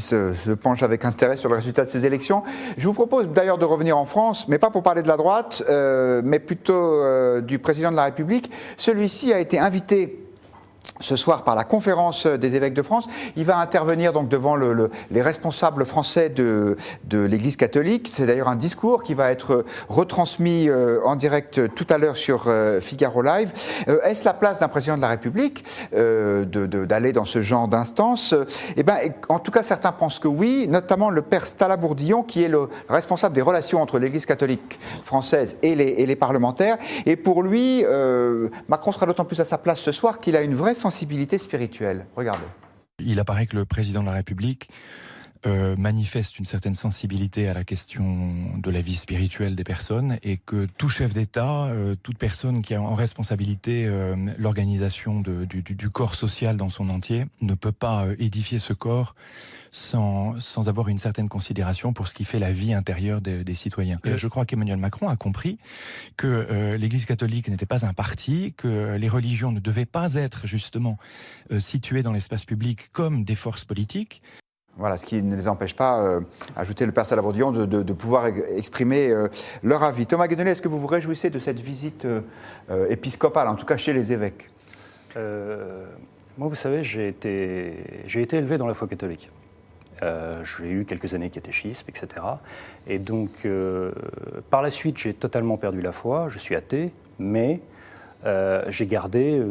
se penche avec intérêt sur le résultat de ces élections. Je vous propose d'ailleurs de revenir en France, mais pas pour parler de la droite, mais plutôt du président de la République. Celui-ci a été invité ce soir par la conférence des évêques de France. Il va intervenir donc devant les responsables français de l'Église catholique. C'est d'ailleurs un discours qui va être retransmis en direct tout à l'heure sur Figaro Live. Est-ce la place d'un président de la République d'aller dans ce genre d'instance? En tout cas, certains pensent que oui, notamment le père Stala Bourdillon, qui est le responsable des relations entre l'Église catholique française et les parlementaires. Et pour lui, Macron sera d'autant plus à sa place ce soir qu'il a une vraie sensibilité spirituelle. Regardez. Il apparaît que le président de la République manifeste une certaine sensibilité à la question de la vie spirituelle des personnes et que tout chef d'État, toute personne qui a en responsabilité l'organisation du corps social dans son entier ne peut pas édifier ce corps sans avoir une certaine considération pour ce qui fait la vie intérieure des citoyens. Je crois qu'Emmanuel Macron a compris que l'Église catholique n'était pas un parti, que les religions ne devaient pas être justement situées dans l'espace public comme des forces politiques. Voilà, ce qui ne les empêche pas, ajouter le père Stala Bourdillon, de pouvoir exprimer leur avis. Thomas Guénolé, est-ce que vous vous réjouissez de cette visite épiscopale, en tout cas chez les évêques? Moi, vous savez, j'ai été élevé dans la foi catholique. J'ai eu quelques années catéchisme, etc. Et donc, par la suite, j'ai totalement perdu la foi. Je suis athée, mais j'ai gardé,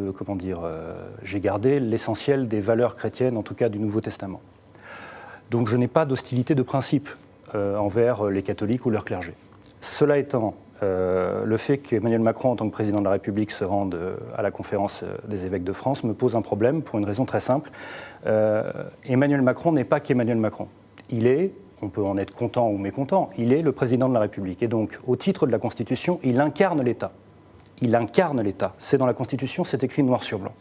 j'ai gardé l'essentiel des valeurs chrétiennes, en tout cas du Nouveau Testament. Donc je n'ai pas d'hostilité de principe envers les catholiques ou leur clergé. Cela étant, le fait qu'Emmanuel Macron, en tant que président de la République, se rende à la conférence des évêques de France me pose un problème pour une raison très simple. Emmanuel Macron n'est pas qu'Emmanuel Macron. Il est, on peut en être content ou mécontent, il est le président de la République. Et donc, au titre de la Constitution, il incarne l'État. Il incarne l'État. C'est dans la Constitution, c'est écrit noir sur blanc.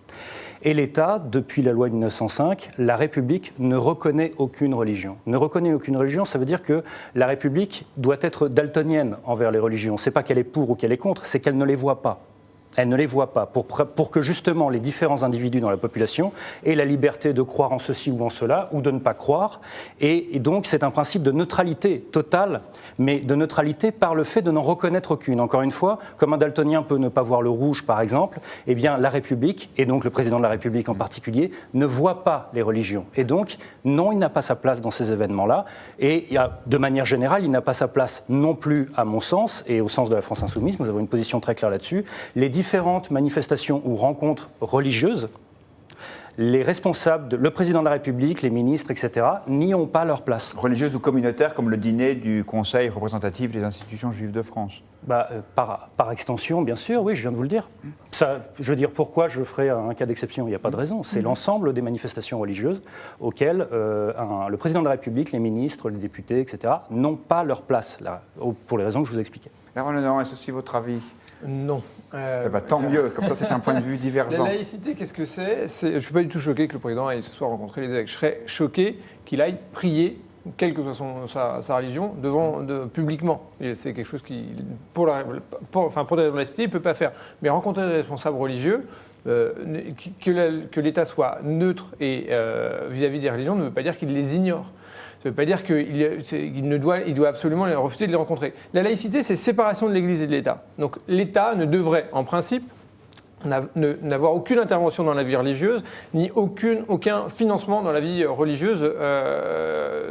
Et l'État, depuis la loi de 1905, la République ne reconnaît aucune religion. Ne reconnaît aucune religion, ça veut dire que la République doit être daltonienne envers les religions. Ce n'est pas qu'elle est pour ou qu'elle est contre, c'est qu'elle ne les voit pas. Elle ne les voit pas, pour que justement les différents individus dans la population aient la liberté de croire en ceci ou en cela, ou de ne pas croire. Et donc c'est un principe de neutralité totale, mais de neutralité par le fait de n'en reconnaître aucune. Encore une fois, comme un daltonien peut ne pas voir le rouge, par exemple, eh bien la République, et donc le président de la République en particulier, ne voit pas les religions. Et donc, non, il n'a pas sa place dans ces événements-là. Et de manière générale, il n'a pas sa place non plus, à mon sens, et au sens de la France Insoumise, nous avons une position très claire là-dessus, les différentes manifestations ou rencontres religieuses, les responsables, le président de la République, les ministres, etc., n'y ont pas leur place. Religieuses ou communautaires, comme le dîner du Conseil représentatif des institutions juives de France? Par extension, bien sûr, oui, je viens de vous le dire. Ça, je veux dire, pourquoi je ferai un cas d'exception? Il n'y a pas de raison. C'est l'ensemble des manifestations religieuses auxquelles le président de la République, les ministres, les députés, etc., n'ont pas leur place, là, pour les raisons que je vous expliquais. Laurent Lenormand, est-ce aussi votre avis? Non. Tant mieux, comme ça c'est un point de vue divergent. La laïcité, qu'est-ce que c'est? Je ne suis pas du tout choqué que le président aille ce soir rencontrer les évêques. Je serais choqué qu'il aille prier, quelle que soit sa religion, publiquement. C'est quelque chose qui, pour des laïcité, il ne peut pas faire. Mais rencontrer des responsables religieux, que l'État soit neutre et vis-à-vis des religions ne veut pas dire qu'il les ignore. Ça ne veut pas dire qu'il doit absolument refuser de les rencontrer. La laïcité, c'est séparation de l'Église et de l'État. Donc l'État ne devrait, en principe, n'avoir aucune intervention dans la vie religieuse, ni aucun financement dans la vie religieuse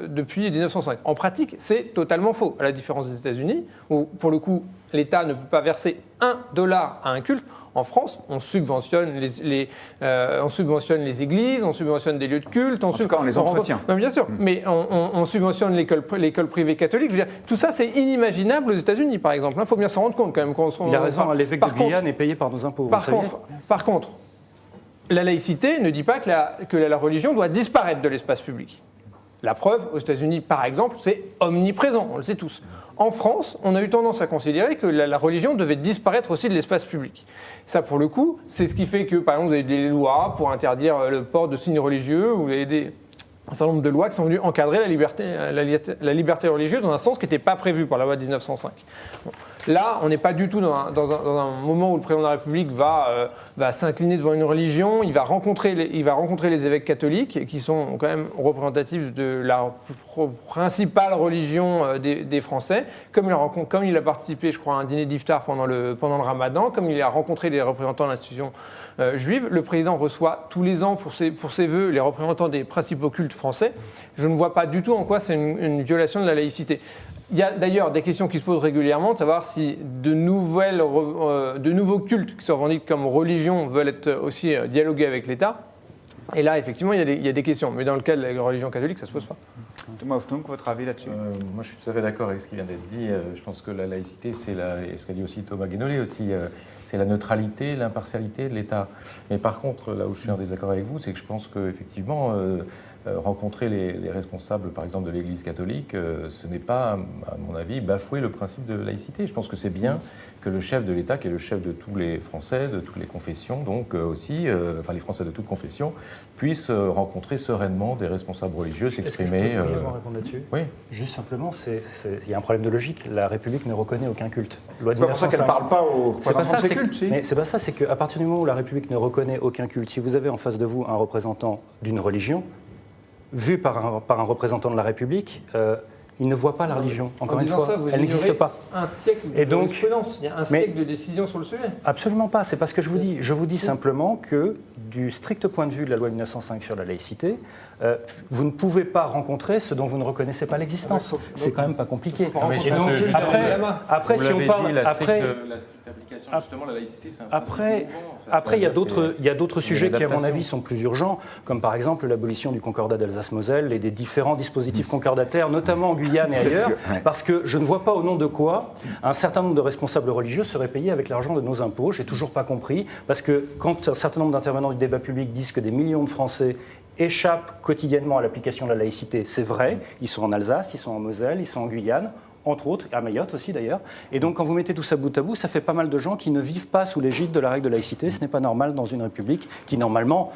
depuis 1905. En pratique, c'est totalement faux, à la différence des États-Unis, où, pour le coup, l'État ne peut pas verser $1 à un culte. En France, on subventionne les églises, on subventionne des lieux de culte. En tout cas, on les entretient. Non, bien sûr, mais on subventionne l'école privée catholique. Je veux dire, tout ça, c'est inimaginable aux États-Unis, par exemple. Il faut bien s'en rendre compte, quand même. Il a raison, l'évêque de Guyane est payé par nos impôts. Par contre, la laïcité ne dit pas que la religion doit disparaître de l'espace public. La preuve, aux États-Unis, par exemple, c'est omniprésent, on le sait tous. En France, on a eu tendance à considérer que la religion devait disparaître aussi de l'espace public. Ça, pour le coup, c'est ce qui fait que, par exemple, vous avez des lois pour interdire le port de signes religieux, ou vous avez un certain nombre de lois qui sont venues encadrer la liberté religieuse dans un sens qui n'était pas prévu par la loi de 1905. Bon. Là, on n'est pas du tout dans un moment où le président de la République va s'incliner devant une religion. Il va rencontrer les évêques catholiques, qui sont quand même représentatifs de la principale religion des Français. Comme il a participé, je crois, à un dîner d'iftar pendant le Ramadan, comme il a rencontré les représentants de l'institution juive, le président reçoit tous les ans pour ses vœux les représentants des principaux cultes français. Je ne vois pas du tout en quoi c'est une violation de la laïcité. Il y a d'ailleurs des questions qui se posent régulièrement, de savoir si de nouveaux cultes qui se revendiquent comme religion veulent être aussi dialogués avec l'État. Et là, effectivement, il y a des questions. Mais dans le cas de la religion catholique, ça ne se pose pas. Thomas Hoftung, votre avis là-dessus? Moi, je suis tout à fait d'accord avec ce qui vient d'être dit. Je pense que la laïcité, et ce qu'a dit aussi Thomas Guénolé aussi, c'est la neutralité, l'impartialité de l'État. Mais par contre, là où je suis en désaccord avec vous, c'est que je pense qu'effectivement, rencontrer les responsables, par exemple, de l'Église catholique, ce n'est pas, à mon avis, bafouer le principe de laïcité. Je pense que c'est bien que le chef de l'État, qui est le chef de tous les Français, de toutes les confessions, donc aussi, enfin les Français de toutes confessions, puissent rencontrer sereinement des responsables religieux, s'exprimer. Est-ce que je peux brièvement répondre là-dessus? Oui. Juste simplement, il y a un problème de logique. La République ne reconnaît aucun culte. Loi de C'est pas pour ça qu'elle ne 1905. parle pas aux représentants de ces cultes, si. Mais c'est pas ça, c'est qu'à partir du moment où la République ne reconnaît aucun culte, si vous avez en face de vous un représentant d'une religion, vu par un représentant de la République, il ne voit pas la religion. Encore une fois, elle n'existe pas. Un siècle de jurisprudence, il y a un siècle de décision sur le sujet. Absolument pas, c'est pas ce que je vous dis. Je vous dis simplement que, du strict point de vue de la loi de 1905 sur la laïcité, vous ne pouvez pas rencontrer ce dont vous ne reconnaissez pas l'existence. C'est quand même pas compliqué. Et donc, après, si on parle... la stricte application, justement, la laïcité, c'est un principe mouvant, en fait. Après, il y a d'autres sujets qui, à mon avis, sont plus urgents, comme par exemple l'abolition du concordat d'Alsace-Moselle et des différents dispositifs concordataires, notamment en Guyane et ailleurs, parce que je ne vois pas au nom de quoi un certain nombre de responsables religieux seraient payés avec l'argent de nos impôts. J'ai toujours pas compris, parce que quand un certain nombre d'intervenants du débat public disent que des millions de Français échappent quotidiennement à l'application de la laïcité, c'est vrai. Ils sont en Alsace, ils sont en Moselle, ils sont en Guyane, entre autres, à Mayotte aussi d'ailleurs. Et donc quand vous mettez tout ça bout à bout, ça fait pas mal de gens qui ne vivent pas sous l'égide de la règle de laïcité. Ce n'est pas normal dans une république qui, normalement,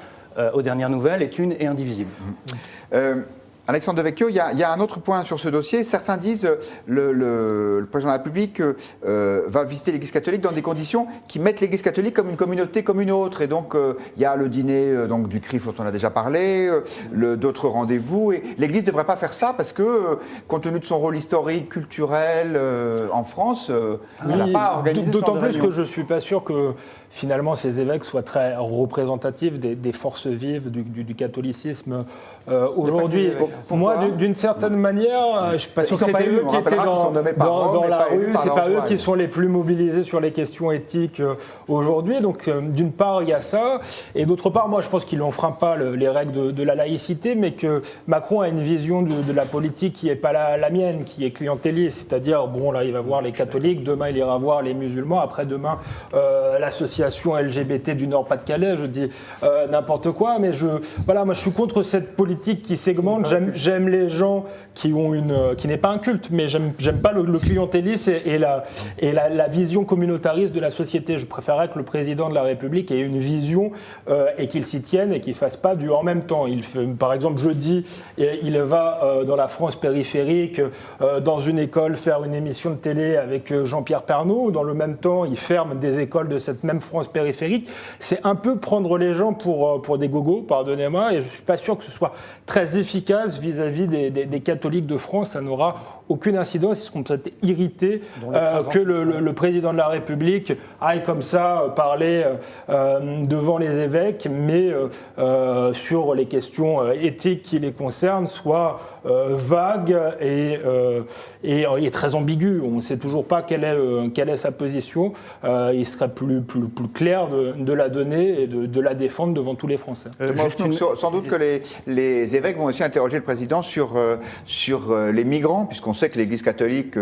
aux dernières nouvelles, est une et indivisible. Alexandre Devecchio, il y a un autre point sur ce dossier. Certains disent le président de la République va visiter l'Église catholique dans des conditions qui mettent l'Église catholique comme une communauté comme une autre. Et donc, il y a le dîner donc, du CRIF dont on a déjà parlé, d'autres rendez-vous. Et l'Église ne devrait pas faire ça parce que, compte tenu de son rôle historique, culturel en France, elle n'a pas organisé ce genre d'autant de plus réunion. que je ne suis pas sûr que finalement ces évêques soient très représentatifs des forces vives du catholicisme aujourd'hui. Moi, d'une certaine manière, je ne suis pas sûr que c'était eux qui étaient dans la rue, c'est pas eux qui sont les plus mobilisés sur les questions éthiques aujourd'hui. Donc, d'une part, il y a ça, et d'autre part, moi, je pense qu'ils n'enfreignent pas les règles de la laïcité, mais que Macron a une vision de la politique qui n'est pas la mienne, qui est clientéliste, c'est-à-dire, bon, là, il va voir les catholiques, demain, il ira voir les musulmans, après-demain, l'association LGBT du Nord-Pas-de-Calais, je dis n'importe quoi, mais moi, je suis contre cette politique qui segmente. J'aime les gens qui n'est pas un culte, mais j'aime pas le clientélisme et la vision communautariste de la société. Je préférerais que le président de la République ait une vision et qu'il s'y tienne et qu'il fasse pas du en même temps. Par exemple, jeudi, il va dans la France périphérique, dans une école, faire une émission de télé avec Jean-Pierre Pernaut. Dans le même temps, il ferme des écoles de cette même France périphérique. C'est un peu prendre les gens pour des gogos, pardonnez-moi, et je suis pas sûr que ce soit très efficace vis-à-vis des catholiques de France. Ça n'aura aucune incidence. Ils seront peut-être irrités que le président de la République aille comme ça parler devant les évêques, mais sur les questions éthiques qui les concernent, soit vague et très ambigu. On ne sait toujours pas quelle est sa position. Il serait plus clair de la donner et de la défendre devant tous les Français. Sans doute que les évêques vont aussi interroger le président sur les migrants, puisqu'on sait que l'Église catholique,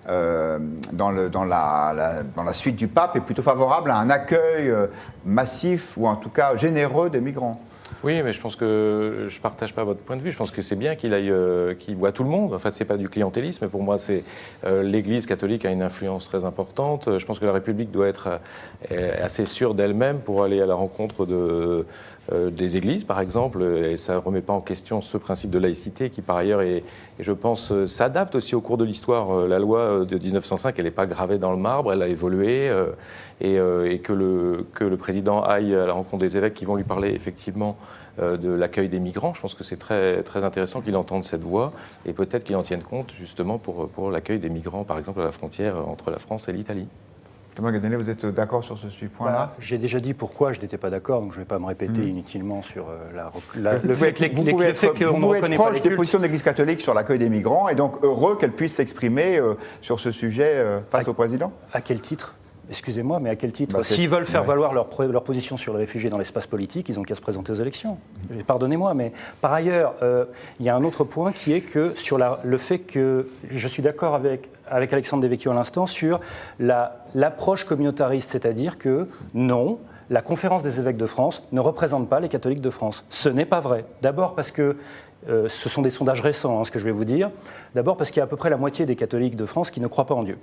dans la suite du pape, est plutôt favorable à un accueil massif, ou en tout cas généreux, des migrants. Oui, mais je pense que je ne partage pas votre point de vue. Je pense que c'est bien qu'il voit tout le monde. En fait, ce n'est pas du clientélisme. Pour moi, l'Église catholique a une influence très importante. Je pense que la République doit être assez sûre d'elle-même pour aller à la rencontre des églises, par exemple. Et ça ne remet pas en question ce principe de laïcité qui, par ailleurs, je pense, s'adapte aussi au cours de l'histoire. La loi de 1905, elle n'est pas gravée dans le marbre, elle a évolué. Et que le président aille à la rencontre des évêques qui vont lui parler effectivement de l'accueil des migrants. Je pense que c'est très, très intéressant qu'il entende cette voix et peut-être qu'il en tienne compte justement pour l'accueil des migrants, par exemple à la frontière entre la France et l'Italie. Thomas Guénolé, vous êtes d'accord sur ce point-là? J'ai déjà dit pourquoi je n'étais pas d'accord, donc je ne vais pas me répéter inutilement sur le fait qu'on ne reconnaît pas les cultes. Vous pouvez être proche des positions de l'Église catholique sur l'accueil des migrants et donc heureux qu'elle puisse s'exprimer sur ce sujet face au président? À quel titre? Excusez-moi, mais à quel titre? Bah, S'ils veulent faire valoir leur position sur les réfugiés dans l'espace politique, ils n'ont qu'à se présenter aux élections. Pardonnez-moi, mais par ailleurs, il y a un autre point qui est que sur le fait que je suis d'accord avec Alexandre Devecchio à l'instant sur l'approche communautariste, c'est-à-dire que non, la conférence des évêques de France ne représente pas les catholiques de France. Ce n'est pas vrai. D'abord parce que ce sont des sondages récents, ce que je vais vous dire. D'abord parce qu'il y a à peu près la moitié des catholiques de France qui ne croient pas en Dieu.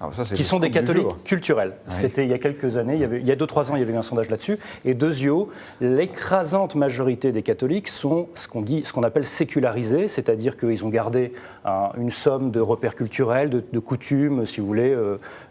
Alors ça, qui sont des catholiques culturels. Oui. C'était il y a quelques années, il y a 2-3 ans, il y avait eu un sondage là-dessus. Et deuxièmement, l'écrasante majorité des catholiques sont ce qu'on appelle sécularisés, c'est-à-dire qu'ils ont gardé une somme de repères culturels, de coutumes, si vous voulez,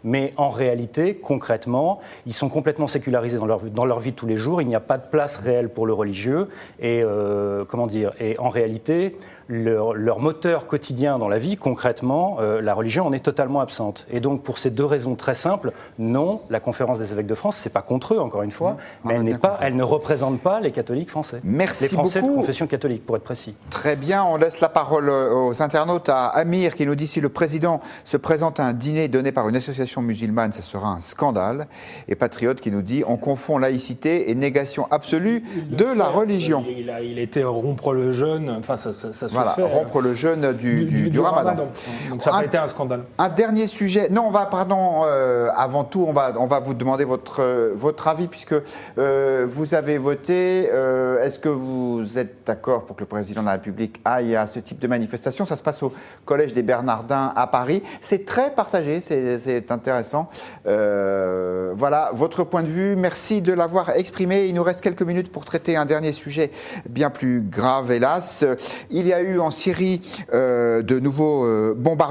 mais en réalité, concrètement, ils sont complètement sécularisés dans leur vie de tous les jours. Il n'y a pas de place réelle pour le religieux. Et en réalité, leur moteur quotidien dans la vie, concrètement, la religion en est totalement absente. Et donc, pour ces deux raisons très simples, non, la conférence des évêques de France, c'est pas contre eux, encore une fois, mais elle ne représente pas les catholiques français. Merci les Français beaucoup. De confession catholique, pour être précis. Très bien, on laisse la parole aux internautes, à Amir qui nous dit si le président se présente à un dîner donné par une association musulmane, ce sera un scandale. Et Patriote qui nous dit on confond laïcité et négation absolue de la religion. Il était rompre le jeûne, enfin ça se fait. Rompre le jeûne du Ramadan. Donc ça n'a pas été un scandale. Un dernier sujet. Non, avant tout, on va vous demander votre avis puisque vous avez voté. Est-ce que vous êtes d'accord pour que le président de la République aille à ce type de manifestation? Ça se passe au Collège des Bernardins à Paris. C'est très partagé, c'est intéressant. Voilà, votre point de vue. Merci de l'avoir exprimé. Il nous reste quelques minutes pour traiter un dernier sujet bien plus grave, hélas. Il y a eu en Syrie de nouveaux bombardements.